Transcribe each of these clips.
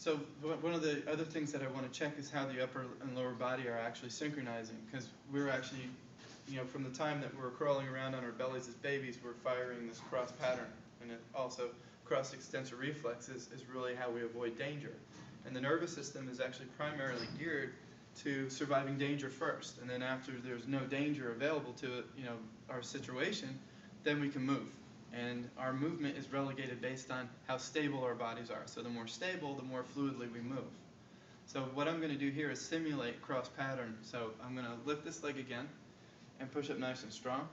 So one of the other things that I want to check is how the upper and lower body are actually synchronizing, because we're actually, from the time that we're crawling around on our bellies as babies, we're firing this cross pattern, and it also Cross.Extensor.Reflex is really how we avoid danger. And the nervous system is actually primarily geared to surviving danger first, and then after there's no danger available to it, our situation, then we can move. And our movement is relegated based on how stable our bodies are. So the more stable, the more fluidly we move. So what I'm going to do here is simulate cross pattern. So I'm going to lift this leg again and push up nice and strong.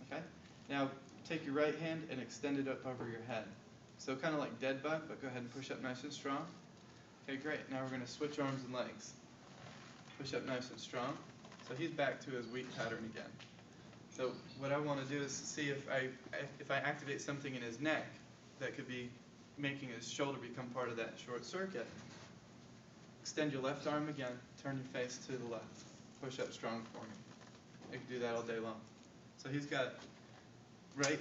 Okay? Now take your right hand and extend it up over your head. So kind of like dead bug, but go ahead and push up nice and strong. Okay, great. Now we're going to switch arms and legs. Push up nice and strong. So he's back to his weak pattern again. So what I want to do is see if I activate something in his neck that could be making his shoulder become part of that short circuit. Extend your left arm again. Turn your face to the left. Push up strong for me. You can do that all day long. So he's got right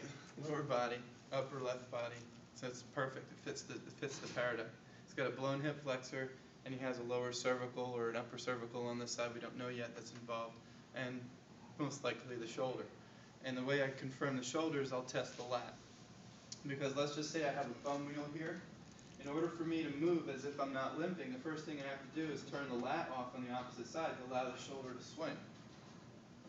lower body, upper left body. So it's perfect. It fits the paradigm. He's got a blown hip flexor, and he has a lower cervical or an upper cervical on this side. We don't know yet that's involved. And most likely the shoulder. And the way I confirm the shoulder is I'll test the lat. Because let's just say I have a thumb wheel here. In order for me to move as if I'm not limping, the first thing I have to do is turn the lat off on the opposite side to allow the shoulder to swing.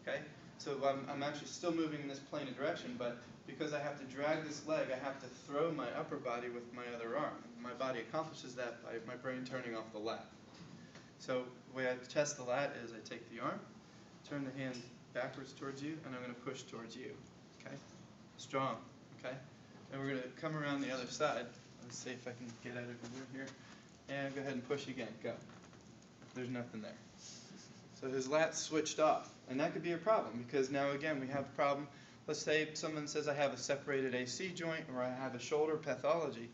Okay? So I'm actually still moving in this plane of direction, but because I have to drag this leg, I have to throw my upper body with my other arm. My body accomplishes that by my brain turning off the lat. So the way I test the lat is I take the arm, turn the hand backwards towards you, and I'm going to push towards you. Okay? Strong. Okay? And we're going to come around the other side. Let's see if I can get out of here. And go ahead and push again. Go. There's nothing there. So his lat's switched off. And that could be a problem, because now again we have a problem. Let's say someone says I have a separated AC joint or I have a shoulder pathology.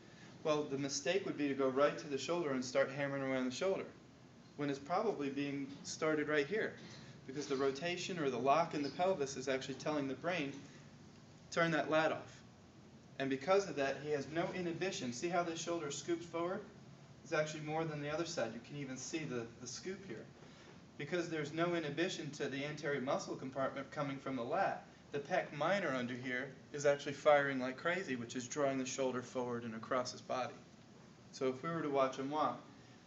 Well, the mistake would be to go right to the shoulder and start hammering around the shoulder, when it's probably being started right here. Because the rotation or the lock in the pelvis is actually telling the brain, turn that lat off. And because of that, he has no inhibition. See how this shoulder scoops forward? It's actually more than the other side. You can even see the scoop here. Because there's no inhibition to the anterior muscle compartment coming from the lat, the pec minor under here is actually firing like crazy, which is drawing the shoulder forward and across his body. So if we were to watch him walk,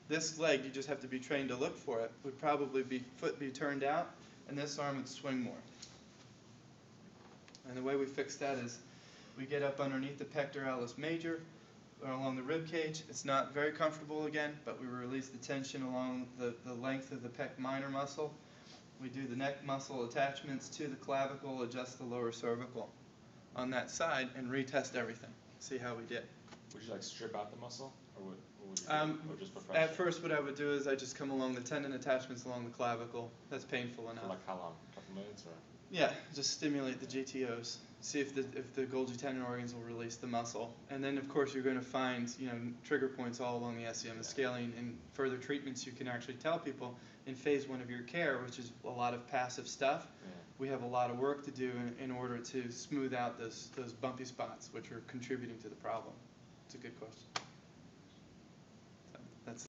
this leg, you just have to be trained to look for it, would probably be foot be turned out, and this arm would swing more. And the way we fix that is we get up underneath the pectoralis major, or along the rib cage. It's not very comfortable again, but we release the tension along the length of the pec minor muscle. We do the neck muscle attachments to the clavicle, adjust the lower cervical on that side, and retest everything. See how we did. Would you strip out the muscle, or what would you do? Or just for pressure? At first, what I would do is I just come along the tendon attachments along the clavicle. That's painful enough. For like how long? A couple minutes, or? Yeah, just stimulate the GTOs. See if the Golgi tendon organs will release the muscle. And then, of course, you're going to find trigger points all along the SCM, the scaling, and further treatments you can actually tell people in phase 1 of your care, which is a lot of passive stuff. Yeah. We have a lot of work to do in order to smooth out those bumpy spots, which are contributing to the problem. It's a good question.